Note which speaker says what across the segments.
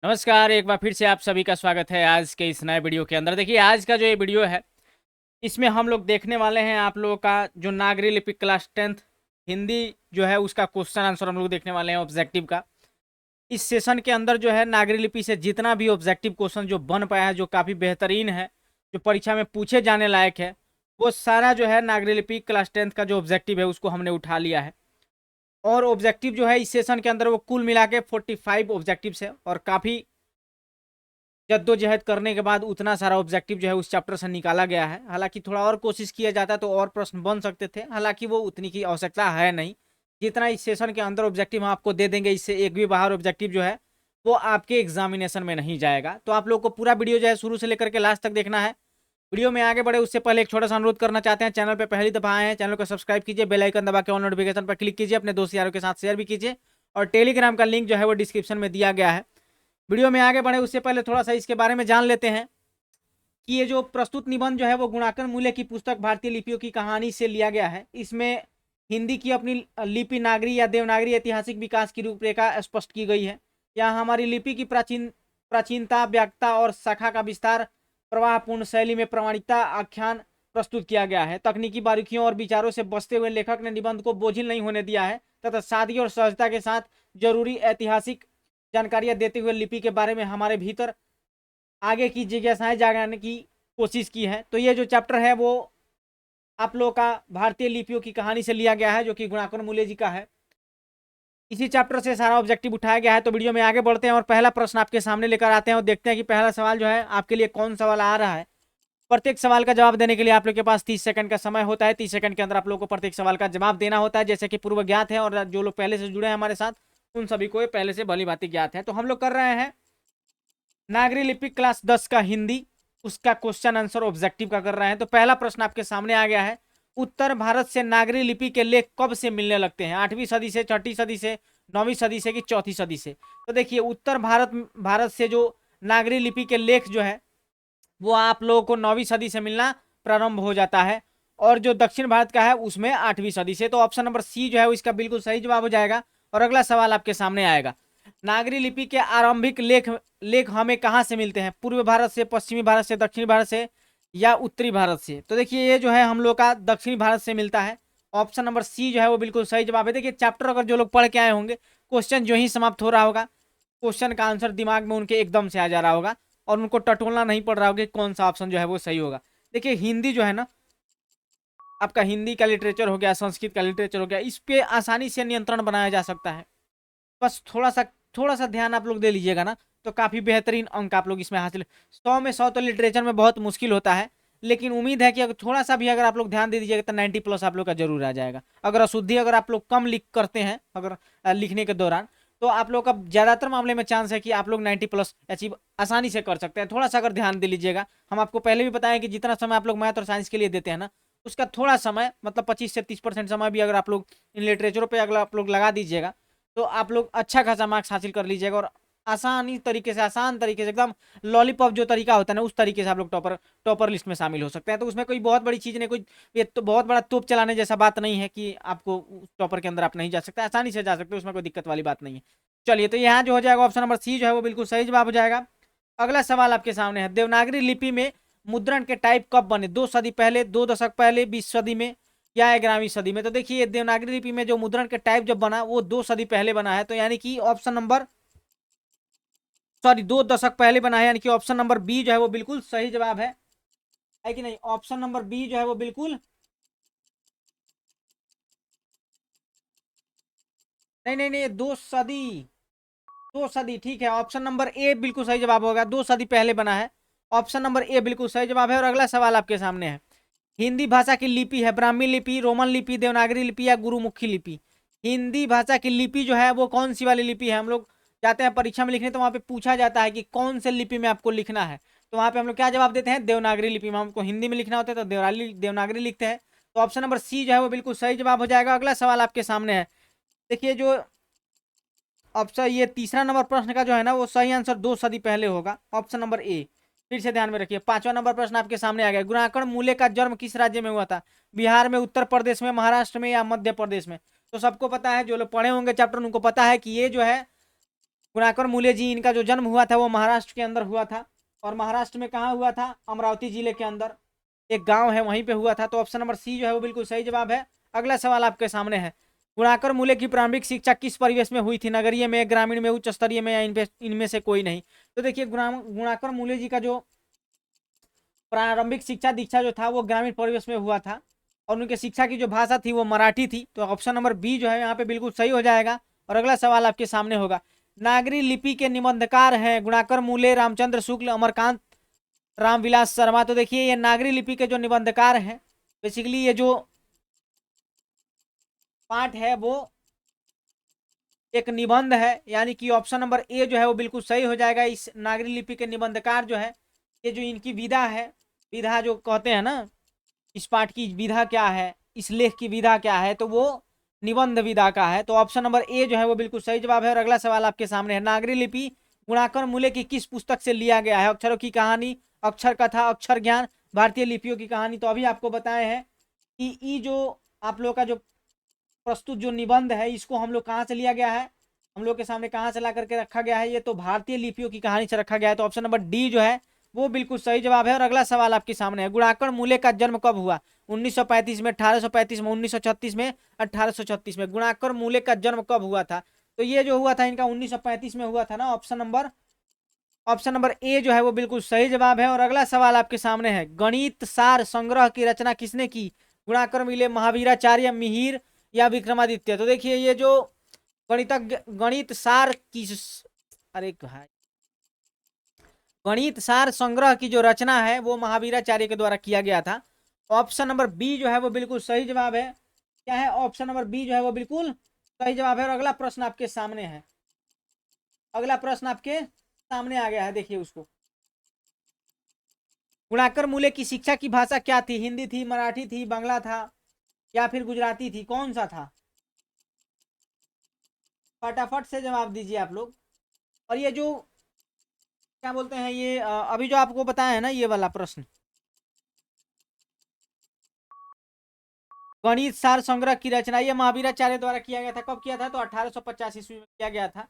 Speaker 1: नमस्कार, एक बार फिर से आप सभी का स्वागत है आज के इस नए वीडियो के अंदर। देखिए, आज का जो ये वीडियो है, इसमें हम लोग देखने वाले हैं आप लोगों का जो नागरी लिपि क्लास 10th हिंदी जो है उसका क्वेश्चन आंसर हम लोग देखने वाले हैं ऑब्जेक्टिव का। इस सेशन के अंदर जो है नागरी लिपि से जितना भी ऑब्जेक्टिव क्वेश्चन जो बन पाया है, जो काफ़ी बेहतरीन है, जो परीक्षा में पूछे जाने लायक है, वो सारा जो है नागरी लिपि क्लास 10th का जो ऑब्जेक्टिव है उसको हमने उठा लिया है। और ऑब्जेक्टिव जो है इस सेशन के अंदर वो कुल मिला के 45 ऑब्जेक्टिव्स है और काफ़ी जद्दोजहद करने के बाद उतना सारा ऑब्जेक्टिव जो है उस चैप्टर से निकाला गया है। हालांकि थोड़ा और कोशिश किया जाता तो और प्रश्न बन सकते थे, हालांकि वो उतनी की आवश्यकता है नहीं। जितना इस सेशन के अंदर ऑब्जेक्टिव हम आपको दे देंगे, इससे एक भी बाहर ऑब्जेक्टिव जो है वो आपके एग्जामिनेशन में नहीं जाएगा। तो आप लोग को पूरा वीडियो जो है शुरू से लेकर के लास्ट तक देखना है। वीडियो में आगे बढ़े उससे पहले एक छोटा सा अनुरोध करना चाहते हैं, चैनल पर पहली दफा आए हैं, चैनल को सब्सक्राइब कीजिए, बेल आइकन दबा के ऑल नोटिफिकेशन पर क्लिक कीजिए, अपने दोस्त यारों के साथ शेयर भी कीजिए और टेलीग्राम का लिंक जो है वो डिस्क्रिप्शन में दिया गया है। वीडियो में आगे बढ़े उससे पहले थोड़ा सा इसके बारे में जान लेते हैं कि ये जो प्रस्तुत निबंध जो है वो गुणाकर मूल्य की पुस्तक भारतीय लिपियों की कहानी से लिया गया है। इसमें हिंदी की अपनी लिपि नागरी या देवनागरी ऐतिहासिक विकास की रूपरेखा स्पष्ट की गई है। यहाँ हमारी लिपि की प्राचीनता, व्याख्या और शाखा का विस्तार, प्रवाहपूर्ण शैली में प्रमाणिकता आख्यान प्रस्तुत किया गया है। तकनीकी बारीकियों और विचारों से बचते हुए लेखक ने निबंध को बोझिल नहीं होने दिया है तथा सादगी और सहजता के साथ जरूरी ऐतिहासिक जानकारियां देते हुए लिपि के बारे में हमारे भीतर आगे की जिज्ञासाएं जगाने की कोशिश की है। तो ये जो चैप्टर है वो आप लोगों का भारतीय लिपियों की कहानी से लिया गया है, जो कि गुणाकर मूल्य जी का है। इसी चैप्टर से सारा ऑब्जेक्टिव उठाया गया है। तो वीडियो में आगे बढ़ते हैं और पहला प्रश्न आपके सामने लेकर आते हैं और देखते हैं कि पहला सवाल जो है आपके लिए कौन सवाल आ रहा है। प्रत्येक सवाल का जवाब देने के लिए आप लोग के पास 30 सेकंड का समय होता है। 30 सेकंड के अंदर आप लोग को प्रत्येक सवाल का जवाब देना होता है, जैसे कि पूर्व ज्ञात है और जो लोग पहले से जुड़े हैं हमारे साथ उन सभी को पहले से भली भांति ज्ञात है। तो हम लोग कर रहे हैं नागरी लिपि क्लास 10 का हिंदी, उसका क्वेश्चन आंसर ऑब्जेक्टिव का कर रहे हैं। तो पहला प्रश्न आपके सामने आ गया है, उत्तर भारत से नागरी लिपि के लेख कब से मिलने लगते हैं? 8वीं सदी से, 6ठी सदी से, 9वीं सदी से कि 4थी सदी से? तो देखिए, उत्तर भारत से जो नागरी लिपि के लेख जो है वो आप लोगों को 9वीं सदी से मिलना प्रारंभ हो जाता है और जो दक्षिण भारत का है उसमें 8वीं सदी से। तो ऑप्शन नंबर सी जो है वो इसका बिल्कुल सही जवाब हो जाएगा। और अगला सवाल आपके सामने आएगा, नागरी लिपि के आरंभिक लेख लेख हमें कहाँ से मिलते हैं? पूर्व भारत से, पश्चिमी भारत से, दक्षिणी भारत से या उत्तरी भारत से? तो देखिए, ये जो है हम लोग का दक्षिणी भारत से मिलता है। ऑप्शन नंबर सी जो है वो बिल्कुल सही जवाब है। देखिए, चैप्टर अगर जो लोग पढ़ के आए होंगे, क्वेश्चन जो ही समाप्त हो रहा होगा, क्वेश्चन का आंसर दिमाग में उनके एकदम से आ जा रहा होगा और उनको टटोलना नहीं पड़ रहा होगा कि कौन सा ऑप्शन जो है वो सही होगा। देखिए, हिंदी जो है ना, आपका हिंदी का लिटरेचर हो गया, संस्कृत का लिटरेचर हो गया, इस पे आसानी से नियंत्रण बनाया जा सकता है। बस थोड़ा सा ध्यान आप लोग दे लीजिएगा ना, तो काफ़ी बेहतरीन अंक आप लोग इसमें हासिल। 100 में 100 तो लिटरेचर में बहुत मुश्किल होता है, लेकिन उम्मीद है कि अगर थोड़ा सा भी अगर आप लोग ध्यान दे दीजिएगा तो 90 प्लस आप लोग का जरूर आ जाएगा। अगर अशुद्धि अगर आप लोग कम लिख करते हैं अगर लिखने के दौरान, तो आप लोग का ज़्यादातर मामले में चांस है कि आप लोग 90 प्लस अचीव आसानी से कर सकते हैं। थोड़ा सा अगर ध्यान दे लीजिएगा, हम आपको पहले भी बताएं कि जितना समय आप लोग मैथ और साइंस के लिए देते हैं ना, उसका थोड़ा समय मतलब 25 से 30% समय भी अगर आप लोग इन लिटरेचरों पर अगर आप लोग लगा दीजिएगा तो आप लोग अच्छा खासा मार्क्स हासिल कर लीजिएगा और आसानी तरीके से, आसान तरीके से, एकदम लॉलीपॉप जो तरीका होता है ना, उस तरीके से आप लोग टॉपर लिस्ट में शामिल हो सकते हैं। तो उसमें कोई बहुत बड़ी चीज़ नहीं, कोई ये तो बहुत बड़ा तोप चलाने जैसा बात नहीं है कि आपको टॉपर के अंदर आप नहीं जा सकते, आसानी से जा सकते हो, उसमें कोई दिक्कत वाली बात नहीं है। चलिए, तो यहाँ जो हो जाएगा ऑप्शन नंबर सी जो है वो बिल्कुल सही जवाब हो जाएगा। अगला सवाल आपके सामने है, देवनागरी लिपि में मुद्रण के टाइप कब बने? 2 सदी पहले, 2 दशक पहले, 20 सदी में या 11वीं सदी में? तो देखिए, देवनागरी लिपि में जो मुद्रण के टाइप जब बना वो 2 सदी पहले बना है, तो यानी कि ऑप्शन नंबर 2 दशक पहले बना है, यानी कि ऑप्शन नंबर बी जो है वो बिल्कुल सही जवाब है कि नहीं? ऑप्शन नंबर बी जो है वो बिल्कुल नहीं नहीं नहीं, 2 सदी ठीक है। ऑप्शन नंबर ए बिल्कुल सही जवाब होगा, 2 सदी पहले बना है। ऑप्शन नंबर ए बिल्कुल सही जवाब है। और अगला सवाल आपके सामने है, हिंदी भाषा की लिपि है ब्राह्मी लिपि, रोमन लिपि, देवनागरी लिपि या गुरुमुखी लिपि? हिंदी भाषा की लिपि जो है वो कौन सी वाली लिपि है? हम लोग जाते हैं परीक्षा में लिखने तो वहाँ पे पूछा जाता है कि कौन से लिपि में आपको लिखना है, तो वहाँ पे हम लोग क्या जवाब देते हैं? देवनागरी लिपि में। हमको हिंदी में लिखना होता है तो देवनागरी लिखते हैं। तो ऑप्शन नंबर सी जो है वो बिल्कुल सही जवाब हो जाएगा। अगला सवाल आपके सामने है, देखिए, जो ऑप्शन ये तीसरा नंबर प्रश्न का जो है ना वो सही आंसर 2 सदी पहले होगा, ऑप्शन नंबर ए। फिर से ध्यान में रखिए, 5वां नंबर प्रश्न आपके सामने आ गया, गुणाकर मूल्य का जन्म किस राज्य में हुआ था? बिहार में, उत्तर प्रदेश में, महाराष्ट्र में या मध्य प्रदेश में? तो सबको पता है, जो लोग पढ़े होंगे चैप्टर उनको पता है कि ये जो है गुणाकर मूले जी, इनका जो जन्म हुआ था वो महाराष्ट्र के अंदर हुआ था। और महाराष्ट्र में कहाँ हुआ था? अमरावती जिले के अंदर एक गांव है, वहीं पे हुआ था। तो ऑप्शन नंबर सी जो है वो बिल्कुल सही जवाब है। अगला सवाल आपके सामने है, गुणाकर मूले की प्रारंभिक शिक्षा किस परिवेश में हुई थी? नगरीय में, ग्रामीण में, उच्च स्तरीय में, या इनमें से कोई नहीं? तो देखिए गुणाकर मूले जी का जो प्रारंभिक शिक्षा दीक्षा जो था वो ग्रामीण परिवेश में हुआ था, और उनके शिक्षा की जो भाषा थी वो मराठी थी। तो ऑप्शन नंबर बी जो है यहाँ पे बिल्कुल सही हो जाएगा। और अगला सवाल आपके सामने होगा, नागरी लिपि के निबंधकार हैं गुणाकर मूले, रामचंद्र शुक्ल, अमरकांत रामविलास शर्मा। तो देखिए ये नागरी लिपि के जो निबंधकार हैं, बेसिकली ये जो पाठ है वो एक निबंध है, यानी कि ऑप्शन नंबर ए जो है वो बिल्कुल सही हो जाएगा। इस नागरी लिपि के निबंधकार जो है, ये जो इनकी विधा है, विधा जो कहते हैं ना, इस पाठ की विधा क्या है, इस लेख की विधा क्या है, तो वो निबंध विधा का है। तो ऑप्शन नंबर ए जो है वो बिल्कुल सही जवाब है। और अगला सवाल आपके सामने है, नागरी लिपि गुणाकर मूले की किस पुस्तक से लिया गया है? अक्षरों की कहानी, अक्षर कथा, अक्षर ज्ञान, भारतीय लिपियों की कहानी। तो अभी आपको बताए हैं कि ये जो आप लोग का जो प्रस्तुत जो निबंध है, इसको हम लोग कहाँ से लिया गया है, हम लोग के सामने कहाँ से ला करके रखा गया है? ये तो भारतीय लिपियों की कहानी से रखा गया है। तो ऑप्शन नंबर डी जो है वो बिल्कुल सही जवाब है। और अगला सवाल आपके सामने है, गुणाकर मूले का जन्म कब हुआ? 1935 में, 1835 में, 1936 में, 1836 में? गुणाकर मूले का जन्म कब हुआ था? तो ये जो हुआ था इनका 1935 में हुआ था ना। ऑप्शन नंबर ए जो है वो बिल्कुल सही जवाब है। और अगला सवाल आपके सामने है, गणित सार संग्रह की रचना किसने की? गुणाकर मूले, महावीराचार्य, मिहिर, या विक्रमादित्य? तो देखिए ये जो गणितज्ञ गणित सार की, अरे भाई, गणित सार संग्रह की जो रचना है वो महावीराचार्य के द्वारा किया गया था। ऑप्शन नंबर बी जो है वो बिल्कुल सही जवाब है। क्या है? ऑप्शन नंबर बी जो है वो बिल्कुल सही जवाब है। और अगला प्रश्न आपके सामने है, अगला प्रश्न आपके सामने आ गया है, देखिए उसको, गुणाकर मूले की शिक्षा की भाषा क्या थी? हिंदी थी, मराठी थी, बांग्ला था, या फिर गुजराती थी? कौन सा था? फटाफट से जवाब दीजिए आप लोग। और ये जो क्या बोलते हैं, ये अभी जो आपको बताया है ना ये वाला प्रश्न, गणित सार संग्रह की रचना, ये महावीराचार्य द्वारा किया गया था। कब किया था? तो 1850 ईस्वी में किया गया था,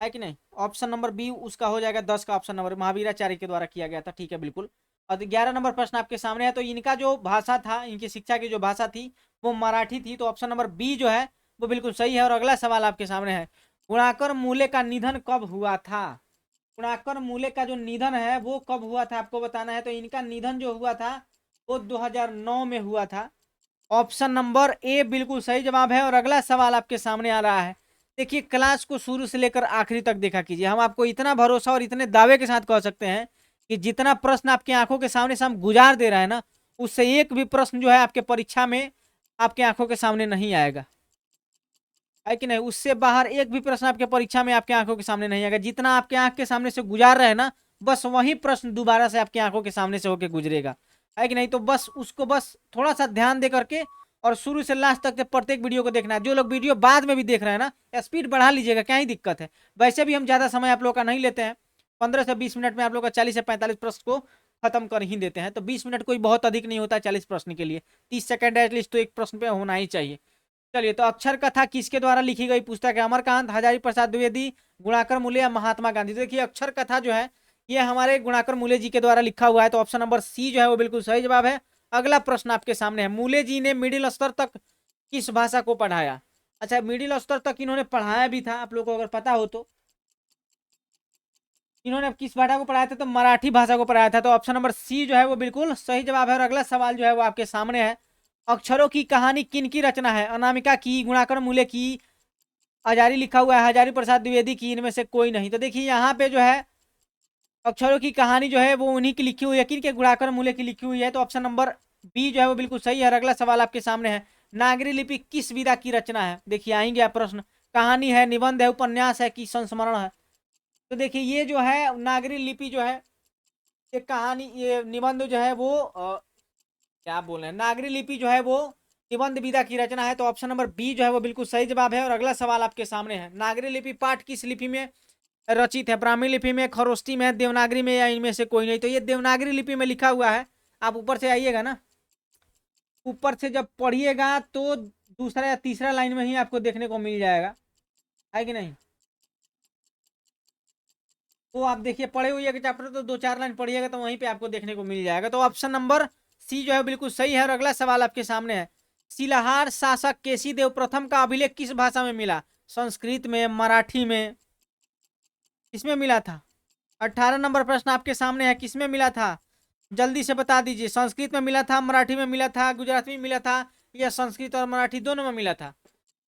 Speaker 1: है कि नहीं? ऑप्शन नंबर बी उसका हो जाएगा, 10 का ऑप्शन नंबर, महावीराचार्य के द्वारा किया गया था। ठीक है, बिल्कुल। और 11 नंबर प्रश्न आपके सामने है, तो इनका जो भाषा था, इनकी शिक्षा की जो भाषा थी वो मराठी थी। तो ऑप्शन नंबर बी जो है वो बिल्कुल सही है। और अगला सवाल आपके सामने है, गुणाकर मूले का निधन कब हुआ था? गुणाकर मूले का जो निधन है वो कब हुआ था आपको बताना है। तो इनका निधन जो हुआ था वो 2009 में हुआ था। ऑप्शन नंबर ए बिल्कुल सही जवाब है। और अगला सवाल आपके सामने आ रहा है, देखिए क्लास को शुरू से लेकर आखिरी तक देखा कीजिए। हम आपको इतना भरोसा और इतने दावे के साथ कह सकते हैं कि जितना प्रश्न आपकी आंखों के सामने से हम गुजार दे रहे हैं ना, उससे एक भी प्रश्न जो है आपके परीक्षा में आपके आंखों के सामने नहीं आएगा, है कि नहीं? उससे बाहर एक भी प्रश्न आपके परीक्षा में आपके आंखों के सामने नहीं आएगा। जितना आपके आंख के सामने से गुजार रहे हैं ना, बस वही प्रश्न दोबारा से आपकी आंखों के सामने से होकर गुजरेगा, है कि नहीं? तो बस उसको बस थोड़ा सा ध्यान दे करके और शुरू से लास्ट तक के प्रत्येक वीडियो को देखना है। जो लोग वीडियो बाद में भी देख रहे हैं ना, स्पीड बढ़ा लीजिएगा, क्या ही दिक्कत है। वैसे भी हम ज्यादा समय आप लोग का नहीं लेते हैं, 15 से 20 मिनट में आप लोग का 40 से 45 प्रश्न को खत्म कर ही देते हैं। तो 20 मिनट कोई बहुत अधिक नहीं होता है 40 प्रश्न के लिए। 30 सेकंड एटलीस्ट तो एक प्रश्न पे होना ही चाहिए। चलिए, तो अक्षर कथा किसके द्वारा लिखी गई पुस्तक है? अमरकांत, हजारी प्रसाद द्विवेदी, गुणाकर मूले, या महात्मा गांधी? तो देखिए अक्षर कथा जो है ये हमारे गुणाकर मूले जी के द्वारा लिखा हुआ है। तो ऑप्शन नंबर सी जो है वो बिल्कुल सही जवाब है। अगला प्रश्न आपके सामने है, मूले जी ने मिडिल स्तर तक किस भाषा को पढ़ाया? अच्छा, मिडिल स्तर तक इन्होंने पढ़ाया भी था, आप लोग को अगर पता हो तो। इन्होंने किस भाषा को पढ़ाया था? तो मराठी भाषा को पढ़ाया था। तो ऑप्शन नंबर सी जो है वो बिल्कुल सही जवाब है। और अगला सवाल जो है वो आपके सामने है, अक्षरों की कहानी किन की रचना है? अनामिका की, गुणाकर मूले की, हजारी लिखा हुआ है, हजारी प्रसाद द्विवेदी की, इनमें से कोई नहीं? तो देखिए यहाँ पे जो है अक्षरों की कहानी जो है वो उन्हीं की लिखी हुई है, किन के? गुणाकर मूले की लिखी हुई है। तो ऑप्शन नंबर बी जो है वो बिल्कुल सही है। और अगला सवाल आपके सामने है, नागरी लिपि किस विधा की रचना है? देखिए आएंगे आप प्रश्न, कहानी है, निबंध है, उपन्यास है, कि संस्मरण है? तो देखिए ये जो है नागरी लिपि जो है, ये कहानी, ये निबंध जो है वो क्या बोल रहे हैं, नागरी लिपि जो है वो निबंध विधा की रचना है। तो ऑप्शन नंबर बी जो है वो बिल्कुल सही जवाब है। और अगला सवाल आपके सामने है, नागरी लिपि पाठ किस लिपि में रचित है? ब्राह्मी लिपि में, खरोष्टी में, देवनागरी में, या इनमें से कोई नहीं? तो ये देवनागरी लिपि में लिखा हुआ है। आप ऊपर से आइएगा ना, ऊपर से जब पढ़िएगा तो दूसरा या तीसरा लाइन में ही आपको देखने को मिल जाएगा, है कि नहीं? वो आप देखिए पढ़े हुए चैप्टर तो 2-4 लाइन पढ़िएगा तो वहीं पे आपको देखने को मिल जाएगा। तो ऑप्शन नंबर सी जो है बिल्कुल सही है। और अगला सवाल आपके सामने है, शिलाहार शासक केसी देव प्रथम का अभिलेख किस भाषा में मिला? संस्कृत में, मराठी में, किसमें मिला था? 18 नंबर प्रश्न आपके सामने है, किसमें मिला था? जल्दी से बता दीजिए। संस्कृत में मिला था, मराठी में मिला था, गुजराती में मिला था, या संस्कृत और मराठी दोनों में मिला था?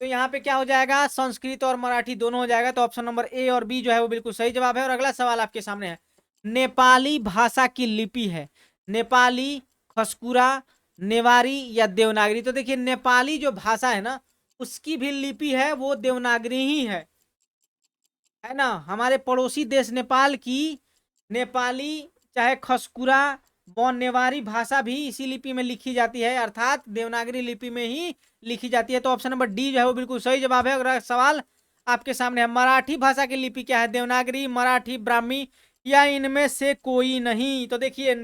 Speaker 1: तो यहाँ पे क्या हो जाएगा? संस्कृत और मराठी दोनों हो जाएगा। तो ऑप्शन नंबर ए और बी जो है वो बिल्कुल सही जवाब है। और अगला सवाल आपके सामने है, नेपाली भाषा की लिपि है नेपाली, खसकुरा, नेवारी या देवनागरी? तो देखिए नेपाली जो भाषा है ना, उसकी भी लिपि है वो देवनागरी ही है ना। हमारे पड़ोसी देश नेपाल की नेपाली, चाहे खसकुरा व नेवारी भाषा भी इसी लिपि में लिखी जाती है, अर्थात देवनागरी लिपि में ही लिखी जाती है। तो ऑप्शन नंबर डी जो है वो बिल्कुल सही जवाब है। अगला सवाल आपके सामने है, मराठी भाषा की लिपि क्या है? देवनागरी, मराठी, ब्राह्मी या इनमें से कोई नहीं? तो देखिए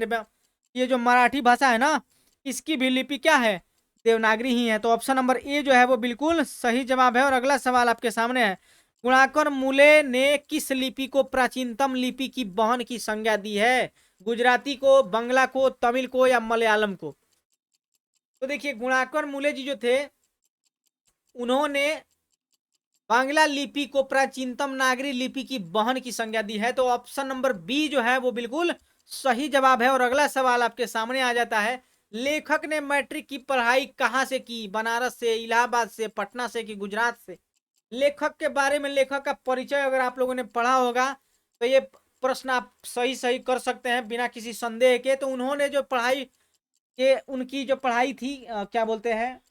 Speaker 1: ये जो मराठी भाषा है ना, इसकी भी लिपि क्या है? देवनागरी ही है। तो ऑप्शन नंबर ए जो है वो बिल्कुल सही जवाब है। और अगला सवाल आपके सामने है, गुणाकर मूले ने किस लिपि को प्राचीनतम लिपि की बहन की संज्ञा दी है? गुजराती को, बंगला को, तमिल को या मलयालम को? तो देखिए गुणाकर मूले जी जो थे, उन्होंने बांग्ला लिपि को प्राचीनतम नागरी लिपि की बहन की संज्ञा दी है। तो ऑप्शन नंबर बी जो है वो बिल्कुल सही जवाब है। और अगला सवाल आपके सामने आ जाता है, लेखक ने मैट्रिक की पढ़ाई कहाँ से की? बनारस से, इलाहाबाद से, पटना से कि गुजरात से? लेखक के बारे में, लेखक का परिचय अगर आप लोगों ने पढ़ा होगा तो ये प्रश्न आप सही सही कर सकते हैं बिना किसी संदेह के। तो उन्होंने जो पढ़ाई के, उनकी जो पढ़ाई थी क्या बोलते हैं,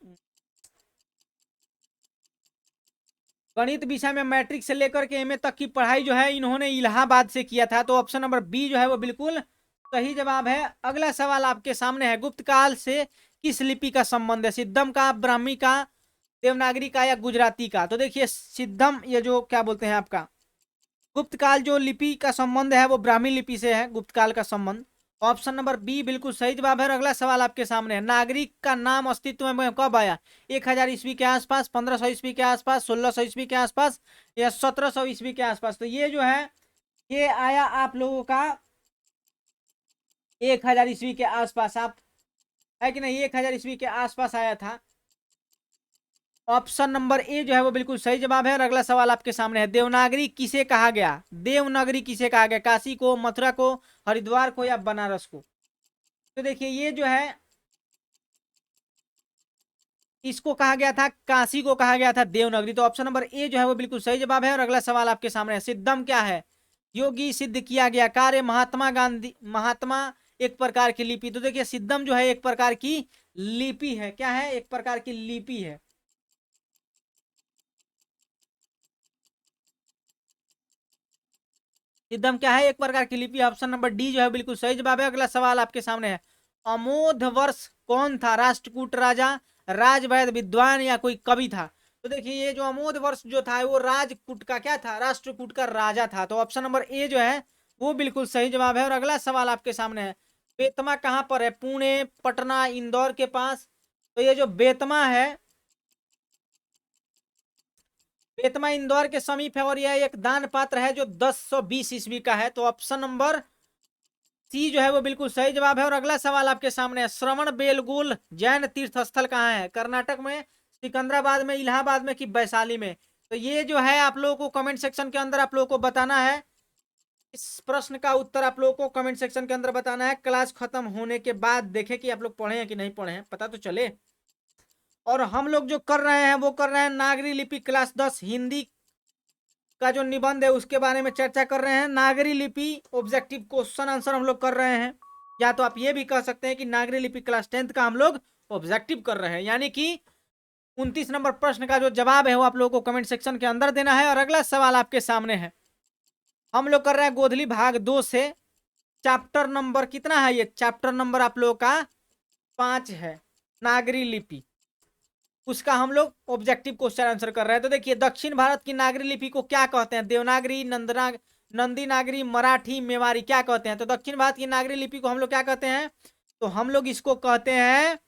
Speaker 1: गणित विषय में मैट्रिक से लेकर के एमए तक की पढ़ाई जो है इन्होंने इलाहाबाद से किया था। तो ऑप्शन नंबर बी जो है वो बिल्कुल सही जवाब है। अगला सवाल आपके सामने है, गुप्त काल से किस लिपि का संबंध है? सिद्धम का, ब्राह्मी का, देवनागरी का या गुजराती का? तो देखिए सिद्धम, ये जो क्या बोलते हैं आपका गुप्त काल जो लिपि का संबंध है वो ब्राह्मी लिपि से है, गुप्त काल का संबंध। ऑप्शन नंबर बी बिल्कुल सही जवाब है। और अगला सवाल आपके सामने है, नागरिक का नाम अस्तित्व में कब आया? 1000 ईस्वी के आसपास, 1500 ईस्वी के आसपास, 1600 ईस्वी के आसपास या 1700 ईस्वी के आसपास? तो ये जो है ये आया आप लोगों का 1000 ईस्वी के आसपास। आप है कि नहीं, 1000 ईस्वी के आसपास आया था। ऑप्शन नंबर ए जो है वो बिल्कुल सही जवाब है। और अगला सवाल आपके सामने है, देवनागरी किसे कहा गया? देवनागरी किसे कहा गया? काशी को, मथुरा को, हरिद्वार को या बनारस को? तो देखिए ये जो है इसको कहा गया था, काशी को कहा गया था देवनागरी। तो ऑप्शन नंबर ए जो है वो बिल्कुल सही जवाब है। और अगला सवाल आपके सामने है, सिद्धम क्या है? योगी, सिद्ध किया गया कार्य, महात्मा गांधी, महात्मा, एक प्रकार की लिपि? तो देखिए सिद्धम जो है एक प्रकार की लिपि है। क्या है? एक प्रकार की लिपि है। सिद्धम क्या है? एक प्रकार की लिपि। ऑप्शन नंबर डी जो है बिल्कुल सही जवाब है। अगला सवाल आपके सामने है, अमोध वर्ष कौन था? राष्ट्रकूट राजा, राजवैद, विद्वान या कोई कवि था? तो देखिए ये जो अमोध वर्ष जो था वो राजकूट का क्या था? राष्ट्रकूट का राजा था। तो ऑप्शन नंबर ए जो है वो बिल्कुल सही जवाब है। और अगला सवाल आपके सामने है, बेतमा कहाँ पर है? पुणे, पटना, इंदौर के पास? तो ये जो बेतमा है, बेतमा इंदौर के समीप है। और यह एक दान पात्र है जो 1020 ईस्वी का है। तो ऑप्शन नंबर सी जो है वो बिल्कुल सही जवाब है। और अगला सवाल आपके सामने है, श्रवण बेलगोल जैन तीर्थ स्थल कहाँ है? कर्नाटक में, सिकंदराबाद में, इलाहाबाद में कि वैशाली में? तो ये जो है आप लोगों को कमेंट सेक्शन के अंदर आप लोगों को बताना है। इस प्रश्न का उत्तर आप लोगों को कमेंट सेक्शन के अंदर बताना है। क्लास खत्म होने के बाद देखें कि आप लोग पढ़े हैं कि नहीं पढ़े हैं, पता तो चले। और हम लोग जो कर रहे हैं वो कर रहे हैं नागरी लिपि क्लास 10 हिंदी का जो निबंध है उसके बारे में चर्चा कर रहे हैं। नागरी लिपि ऑब्जेक्टिव क्वेश्चन आंसर हम लोग कर रहे हैं, या तो आप ये भी कह सकते हैं कि नागरी लिपि क्लास 10 का हम लोग ऑब्जेक्टिव कर रहे हैं। यानी कि 29 नंबर प्रश्न का जो जवाब है वो आप लोगों को कमेंट सेक्शन के अंदर देना है। और अगला सवाल आपके सामने है, हम लोग कर रहे हैं गोधली भाग 2 से, चैप्टर नंबर कितना है? ये चैप्टर नंबर आप लोगों का 5 है, नागरी लिपि। उसका हम लोग ऑब्जेक्टिव क्वेश्चन आंसर कर रहे हैं। तो देखिए दक्षिण भारत की नागरी लिपि को क्या कहते हैं? देवनागरी, नंदी नागरी, मराठी, मेवारी, क्या कहते हैं? तो दक्षिण भारत की नागरी लिपि को हम लोग क्या कहते हैं? तो हम लोग इसको कहते हैं,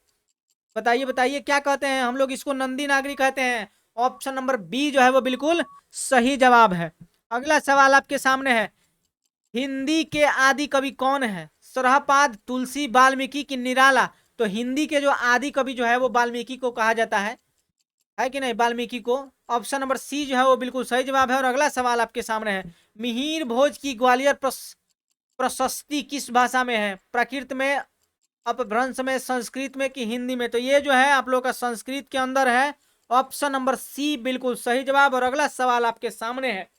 Speaker 1: बताइए बताइए क्या कहते हैं? हम लोग इसको नंदी नागरी कहते हैं। ऑप्शन नंबर बी जो है वो बिल्कुल सही जवाब है। अगला सवाल आपके सामने है, हिंदी के आदि कवि कौन है? सरहपाद, तुलसी, वाल्मीकि की निराला? तो हिंदी के जो आदि कवि जो है वो वाल्मीकि को कहा जाता है कि नहीं, वाल्मीकि को। ऑप्शन नंबर सी जो है वो बिल्कुल सही जवाब है। और अगला सवाल आपके सामने है, मिहिर भोज की ग्वालियर प्रशस्ति किस भाषा में है? प्राकृत में, अपभ्रंश में, संस्कृत में कि हिंदी में? तो ये जो है आप लोग का संस्कृत के अंदर है। ऑप्शन नंबर सी बिल्कुल सही जवाब। और अगला सवाल आपके सामने है,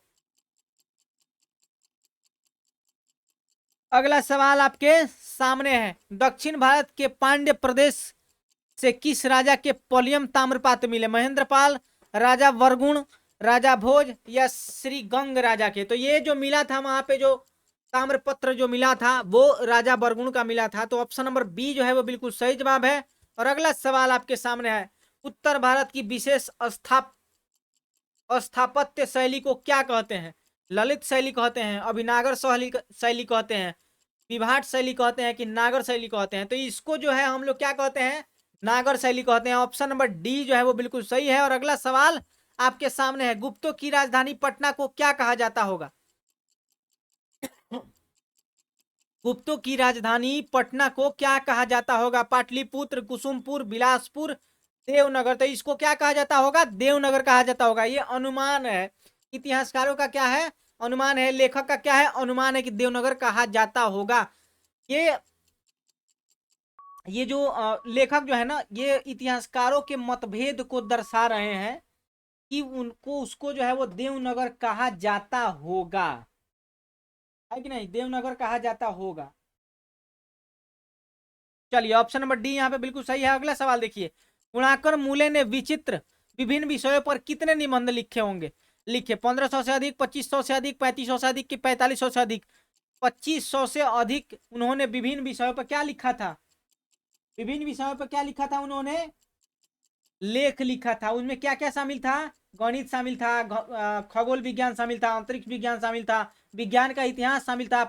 Speaker 1: अगला सवाल आपके सामने है, दक्षिण भारत के पांड्य प्रदेश से किस राजा के पलियम ताम्रपात्र मिले? महेंद्रपाल, राजा वरगुण, राजा भोज या श्री गंग राजा के? तो ये जो मिला था वहां पे जो ताम्रपत्र जो मिला था वो राजा वरगुण का मिला था। तो ऑप्शन नंबर बी जो है वो बिल्कुल सही जवाब है। और अगला सवाल आपके सामने है, उत्तर भारत की विशेष स्थापत्य शैली को क्या कहते हैं? ललित शैली कहते हैं, अभिनागर शैली कहते हैं, विभाट शैली कहते हैं कि नागर शैली कहते हैं? तो इसको जो है हम लोग क्या कहते हैं? नागर शैली कहते हैं। ऑप्शन नंबर डी जो है वो बिल्कुल सही है। और अगला सवाल आपके सामने है, गुप्तों की राजधानी पटना को क्या कहा जाता होगा? गुप्तों की राजधानी पटना को क्या कहा जाता होगा? पाटलिपुत्र, कुसुमपुर, बिलासपुर, देवनगर? तो इसको क्या कहा जाता होगा? देवनगर कहा जाता होगा। ये अनुमान है, इतिहासकारों का क्या है? अनुमान है। लेखक का क्या है? अनुमान है कि देवनगर कहा जाता होगा। ये जो लेखक जो है ना, ये इतिहासकारों के मतभेद को दर्शा रहे हैं कि उनको उसको जो है वो देवनगर कहा जाता होगा, है कि नहीं? देवनगर कहा जाता होगा। चलिए ऑप्शन नंबर डी यहाँ पे बिल्कुल सही है। अगला सवाल देखिए, गुणाकर मूले ने विचित्र विभिन्न विषयों पर कितने निबंध लिखे होंगे? लिखे 1500 से अधिक, 2500 से अधिक, 3500 से अधिक कि 4500 से अधिक? 2500 से अधिक उन्होंने विभिन्न विषयों पर क्या लिखा था? विभिन्न विषयों पर क्या लिखा था उन्होंने? लेख लिखा था। उनमें क्या क्या शामिल था? गणित शामिल था, खगोल विज्ञान शामिल था, अंतरिक्ष विज्ञान शामिल था, विज्ञान का इतिहास शामिल था,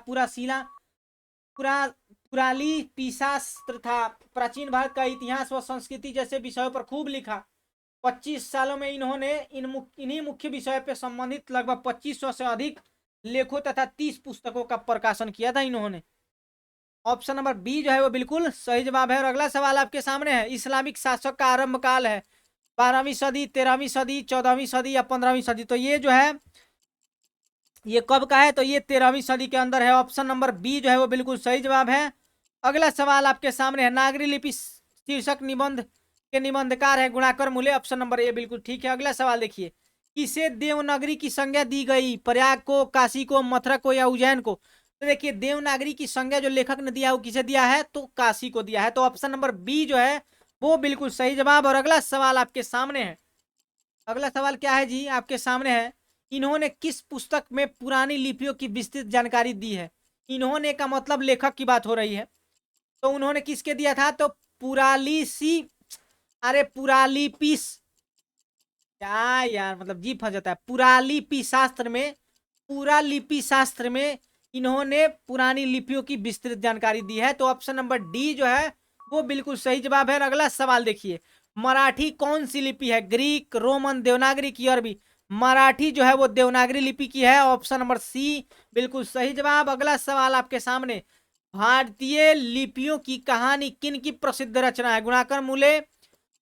Speaker 1: पुरा पुरालिपि शास्त्र था, प्राचीन भारत का इतिहास व संस्कृति जैसे विषयों पर खूब लिखा। 25 सालों में इन्होंने इन्हीं मुख्य विषयों पर संबंधित लगभग 2500 से अधिक लेखों तथा 30 पुस्तकों का प्रकाशन किया था इन्होंने। ऑप्शन नंबर बी जो है वो बिल्कुल सही जवाब है। और अगला सवाल आपके सामने है, इस्लामिक शासक का आरंभ काल है 12वीं सदी, 13वीं सदी, 14वीं सदी या 15वीं सदी? तो ये जो है ये कब का है? तो ये 13वीं सदी के अंदर है। ऑप्शन नंबर बी जो है वो बिल्कुल सही जवाब है। अगला सवाल आपके सामने है, नागरी लिपि शीर्षक निबंध के निबंधकार है गुणाकर मूले? ऑप्शन नंबर ए बिल्कुल ठीक है। अगला सवाल देखिए, किसे देवनागरी की संज्ञा दी गई? प्रयाग को, काशी को, मथुरा को या उज्जैन को? तो देखिए देवनागरी की संज्ञा जो लेखक ने दिया है वो किसे दिया है? तो काशी को दिया है। तो ऑप्शन नंबर बी जो है वो बिल्कुल सही जवाब। और अगला सवाल आपके सामने है, अगला सवाल क्या है जी आपके सामने है, इन्होंने किस पुस्तक में पुरानी लिपियों की विस्तृत जानकारी दी है? इन्होंने का मतलब लेखक की बात हो रही है। तो उन्होंने किसके दिया था? तो पुरालिसी, अरे पुरालिपिस, क्या यार मतलब जी फंस जाता है। पुरालिपि शास्त्र में, पुरालिपि शास्त्र में इन्होंने पुरानी लिपियों की विस्तृत जानकारी दी है। तो ऑप्शन नंबर डी जो है वो बिल्कुल सही जवाब है। अगला सवाल देखिए, मराठी कौन सी लिपि है? ग्रीक, रोमन, देवनागरी की अरबी? मराठी जो है वो देवनागरी लिपि की है। ऑप्शन नंबर सी बिल्कुल सही जवाब। अगला सवाल आपके सामने, भारतीय लिपियों की कहानी किन की प्रसिद्ध रचना है? गुणाकर मूले,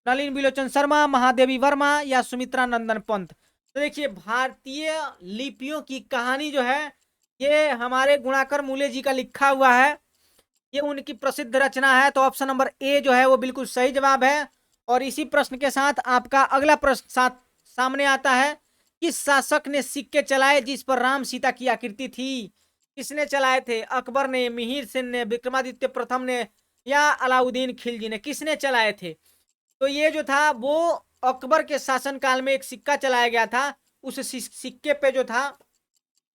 Speaker 1: नलिन बिलोचन शर्मा, महादेवी वर्मा या सुमित्रा नंदन पंत? तो देखिए भारतीय लिपियों की कहानी जो है ये हमारे गुणाकर मूले जी का लिखा हुआ है, ये उनकी प्रसिद्ध रचना है। तो ऑप्शन नंबर ए जो है वो बिल्कुल सही जवाब है। और इसी प्रश्न के साथ आपका अगला प्रश्न सामने आता है, किस शासक ने सिक्के चलाए जिस पर राम सीता की आकृति थी? किसने चलाए थे? अकबर ने, मिहिर सेन ने, विक्रमादित्य प्रथम ने या अलाउद्दीन खिलजी ने? किसने चलाए थे? तो ये जो था वो अकबर के शासनकाल में एक सिक्का चलाया गया था। उस सिक्के पे जो था,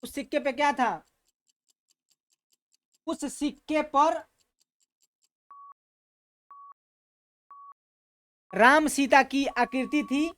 Speaker 1: उस सिक्के पे क्या था? उस सिक्के पर राम सीता की आकृति थी।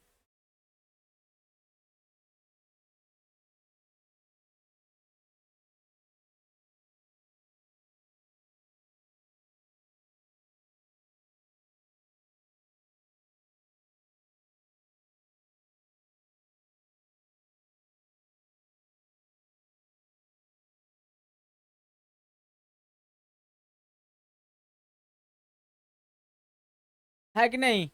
Speaker 1: है कि नहीं?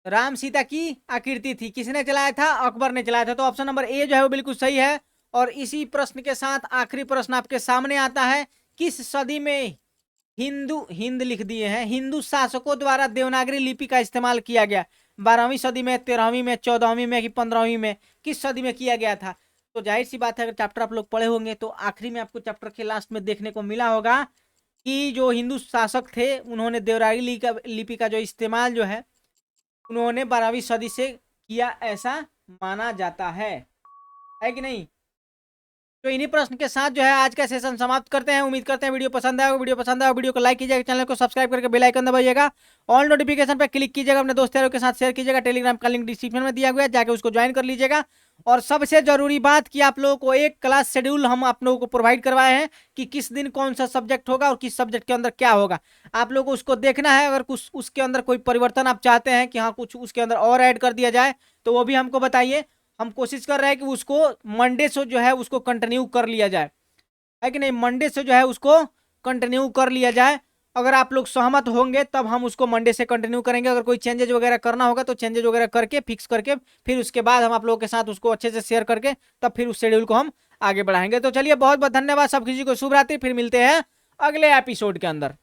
Speaker 1: राम सीता की आकृति थी, किसने चलाया था? अकबर ने चलाया था। तो ऑप्शन नंबर ए जो है वो बिल्कुल सही है। और इसी प्रश्न के साथ आखिरी प्रश्न आपके सामने आता है, किस सदी में हिंद लिख दिए हैं, हिंदू शासकों द्वारा देवनागरी लिपि का इस्तेमाल किया गया? 12वीं सदी में, 13वीं में, 14वीं में कि 15वीं में, किस सदी में किया गया था? तो जाहिर सी बात है, अगर चैप्टर आप लोग पढ़े होंगे तो आखिरी में आपको चैप्टर के लास्ट में देखने को मिला होगा कि जो हिंदू शासक थे उन्होंने देवनागरी लिपि का जो इस्तेमाल जो है उन्होंने 12वीं सदी से किया, ऐसा माना जाता है कि नहीं? तो इन्हीं प्रश्न के साथ जो है आज का सेशन समाप्त करते हैं। उम्मीद करते हैं वीडियो पसंद आएगा। वीडियो पसंद आएगा वीडियो को लाइक कीजिएगा, चैनल को सब्सक्राइब करके बेल आइकन दबाइएगा, ऑल नोटिफिकेशन पर क्लिक कीजिएगा, अपने दोस्त यारों के साथ शेयर कीजिएगा। टेलीग्राम का लिंक डिस्क्रिप्शन में दिया हुआ है, जाके उसको ज्वाइन कर लीजिएगा। और सबसे जरूरी बात कि आप लोगों को एक क्लास शेड्यूल हम आप लोगों को प्रोवाइड करवाए हैं कि किस दिन कौन सा सब्जेक्ट होगा और किस सब्जेक्ट के अंदर क्या होगा। आप लोगों को उसको देखना है। अगर कुछ उसके अंदर कोई परिवर्तन आप चाहते हैं कि हाँ कुछ उसके अंदर और ऐड कर दिया जाए तो वो भी हमको बताइए। हम कोशिश कर रहे हैं कि उसको मंडे से जो है उसको कंटिन्यू कर लिया जाए, है कि नहीं? मंडे से जो है उसको कंटिन्यू कर लिया जाए। अगर आप लोग सहमत होंगे तब हम उसको मंडे से कंटिन्यू करेंगे। अगर कोई चेंजेज वगैरह करना होगा तो चेंजेज वगैरह करके फिक्स करके फिर उसके बाद हम आप लोगों के साथ उसको अच्छे से शेयर करके तब फिर उस शेड्यूल को हम आगे बढ़ाएंगे। तो चलिए बहुत बहुत धन्यवाद सब किसी को, शुभ रात्रि। फिर मिलते हैं अगले एपिसोड के अंदर।